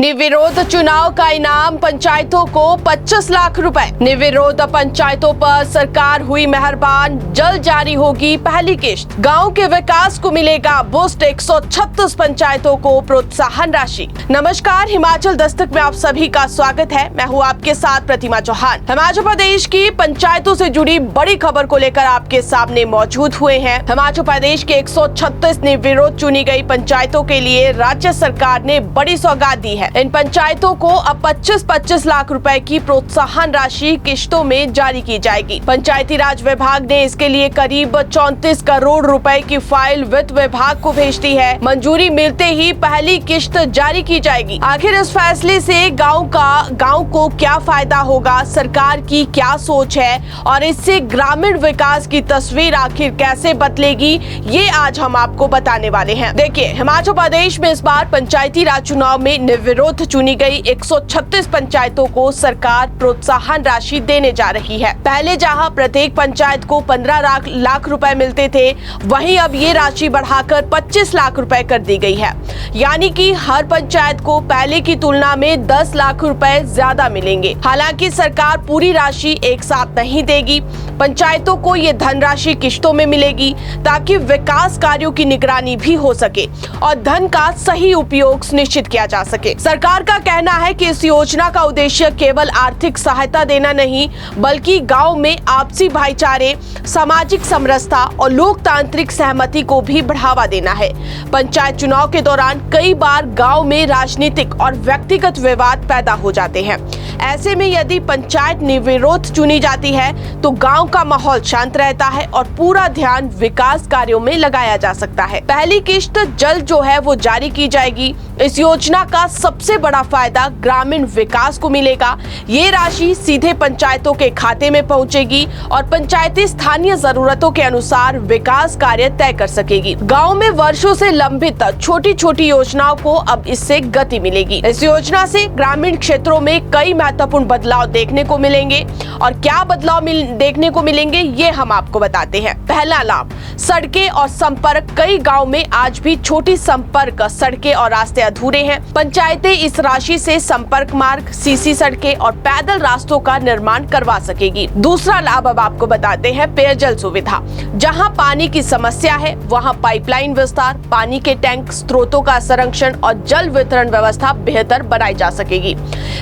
निर्विरोध चुनाव का इनाम पंचायतों को 25 लाख रुपए। निर्विरोध पंचायतों पर सरकार हुई मेहरबान, जल्द जारी होगी पहली किश्त। गांव के विकास को मिलेगा बूस्ट, 136 पंचायतों को प्रोत्साहन राशि। नमस्कार, हिमाचल दस्तक में आप सभी का स्वागत है। मैं हूं आपके साथ प्रतिमा चौहान। हिमाचल प्रदेश की पंचायतों से जुड़ी बड़ी खबर को लेकर आपके सामने मौजूद हुए हैं। हिमाचल प्रदेश के 136 निर्विरोध चुनी गई पंचायतों के लिए राज्य सरकार ने बड़ी सौगात दी है। इन पंचायतों को अब 25-25 लाख रुपए की प्रोत्साहन राशि किश्तों में जारी की जाएगी। पंचायती राज विभाग ने इसके लिए करीब 34 करोड़ रुपए की फाइल वित्त विभाग को भेज दी है। मंजूरी मिलते ही पहली किश्त जारी की जाएगी। आखिर इस फैसले से गांव को क्या फायदा होगा, सरकार की क्या सोच है और इससे ग्रामीण विकास की तस्वीर आखिर कैसे बदलेगी, ये आज हम आपको बताने वाले हैं। देखिए, हिमाचल प्रदेश में इस बार पंचायती राज चुनाव में निर्विरोध चुनी गई 136 पंचायतों को सरकार प्रोत्साहन राशि देने जा रही है। पहले जहां प्रत्येक पंचायत को 15 लाख रुपए मिलते थे, वहीं अब ये राशि बढ़ाकर 25 लाख रुपए कर दी गई है। यानी कि हर पंचायत को पहले की तुलना में 10 लाख रुपए ज्यादा मिलेंगे। हालांकि सरकार पूरी राशि एक साथ नहीं देगी। पंचायतों को ये धनराशि किश्तों में मिलेगी ताकि विकास कार्यों की निगरानी भी हो सके और धन का सही उपयोग सुनिश्चित किया जा सके। सरकार का कहना है कि इस योजना का उद्देश्य केवल आर्थिक सहायता देना नहीं, बल्कि गांव में आपसी भाईचारे, सामाजिक समरसता और लोकतांत्रिक सहमति को भी बढ़ावा देना है। पंचायत चुनाव के दौरान कई बार गांव में राजनीतिक और व्यक्तिगत विवाद पैदा हो जाते हैं। ऐसे में यदि पंचायत निर्विरोध चुनी जाती है तो गांव का माहौल शांत रहता है और पूरा ध्यान विकास कार्यों में लगाया जा सकता है। पहली किश्त जल्द जो है वो जारी की जाएगी। इस योजना का सबसे बड़ा फायदा ग्रामीण विकास को मिलेगा। ये राशि सीधे पंचायतों के खाते में पहुंचेगी और पंचायतें स्थानीय जरूरतों के अनुसार विकास कार्य तय कर सकेगी। गांव में वर्षों से लंबित छोटी छोटी योजनाओं को अब इससे गति मिलेगी। इस योजना से ग्रामीण क्षेत्रों में कई महत्वपूर्ण बदलाव देखने को मिलेंगे और क्या बदलाव देखने को मिलेंगे ये हम आपको बताते हैं। पहला लाभ, सड़कें और संपर्क। कई गांव में आज भी छोटी संपर्क सड़कें और रास्ते अधूरे हैं। पंचायतें इस राशि से संपर्क मार्ग, सीसी सड़कें और पैदल रास्तों का निर्माण करवा सकेगी। दूसरा लाभ अब आपको बताते हैं, पेयजल सुविधा। जहां पानी की समस्या है वहां पाइपलाइन विस्तार, पानी के टैंक, स्रोतों का संरक्षण और जल वितरण व्यवस्था बेहतर बनाई जा सकेगी।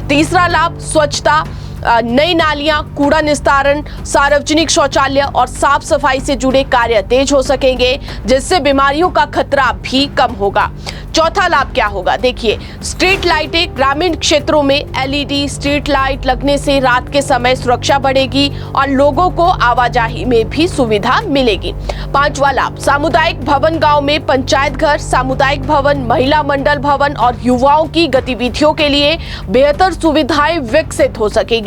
तीसरा लाभ, स्वच्छता। नई नालियां, कूड़ा निस्तारण, सार्वजनिक शौचालय और साफ सफाई से जुड़े कार्य तेज हो सकेंगे, जिससे बीमारियों का खतरा भी कम होगा। चौथा लाभ क्या होगा, देखिए, स्ट्रीट लाइटें। ग्रामीण क्षेत्रों में एलईडी स्ट्रीट लाइट लगने से रात के समय सुरक्षा बढ़ेगी और लोगों को आवाजाही में भी सुविधा मिलेगी। पांचवा लाभ, सामुदायिक भवन। गांव में पंचायत घर, सामुदायिक भवन, महिला मंडल भवन और युवाओं की गतिविधियों के लिए बेहतर सुविधाएं विकसित हो सकेगी।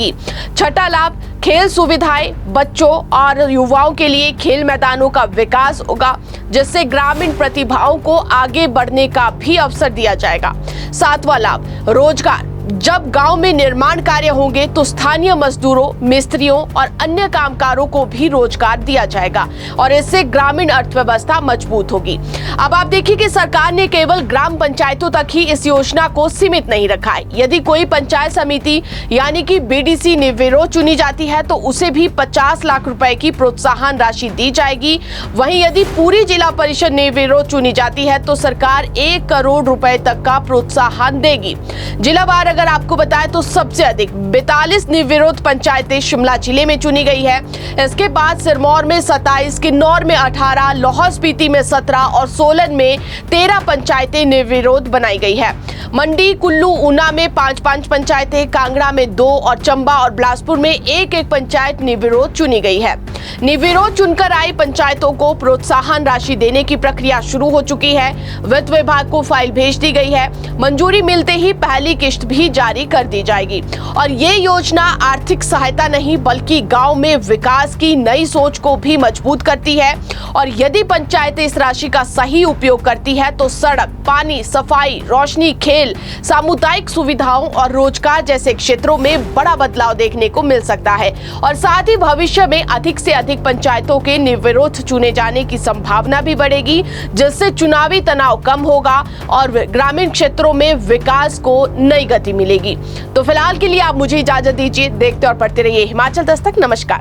छठा लाभ, खेल सुविधाएं। बच्चों और युवाओं के लिए खेल मैदानों का विकास होगा, जिससे ग्रामीण प्रतिभाओं को आगे बढ़ने का भी अवसर दिया जाएगा। सातवां लाभ, रोजगार। जब गांव में निर्माण कार्य होंगे तो स्थानीय मजदूरों, मिस्त्रियों और अन्य कामगारों को भी रोजगार दिया जाएगा और इससे ग्रामीण अर्थव्यवस्था मजबूत होगी। अब आप देखिए कि सरकार ने केवल ग्राम पंचायतों तक ही इस योजना को सीमित नहीं रखा है। यदि कोई पंचायत समिति यानी कि बीडीसी निर्विरोध चुनी जाती है तो उसे भी 50 लाख रुपए की प्रोत्साहन राशि दी जाएगी। वहीं यदि पूरी जिला परिषद निर्विरोध चुनी जाती है तो सरकार 1 करोड़ रुपए तक का प्रोत्साहन देगी। जिलावार अगर आपको बताएं तो सबसे अधिक 42 निर्विरोध पंचायतें शिमला जिले में चुनी गई है। इसके बाद सिरमौर में 27, किन्नौर में 18, लाहौल स्पीति में 17 और सोलन में 13 पंचायतें निर्विरोध बनाई गई है। मंडी, कुल्लू, ऊना में 5-5 पंचायतें, कांगड़ा में 2 और चंबा और बिलासपुर में 1-1 पंचायत निर्विरोध चुनी गई है। निर्विरोध चुनकर आई पंचायतों को प्रोत्साहन राशि देने की प्रक्रिया शुरू हो चुकी है। वित्त विभाग को फाइल भेज दी गई है। मंजूरी मिलते ही पहली किश्त भी जारी कर दी जाएगी और ये योजना आर्थिक सहायता नहीं बल्कि गांव में विकास की नई सोच को भी मजबूत करती है। और यदि पंचायतें इस राशि का सही उपयोग करती है तो सड़क, पानी, सफाई, रोशनी, खेल, सामुदायिक सुविधाओं और रोजगार जैसे क्षेत्रों में बड़ा बदलाव देखने को मिल सकता है और साथ ही भविष्य में अधिक से अधिक पंचायतों के निर्विरोध चुने जाने की संभावना भी बढ़ेगी, जिससे चुनावी तनाव कम होगा और ग्रामीण क्षेत्रों में विकास को नई गति मिलेगी। तो फिलहाल के लिए आप मुझे इजाजत दीजिए। देखते और पढ़ते रहिए हिमाचल दस्तक। नमस्कार।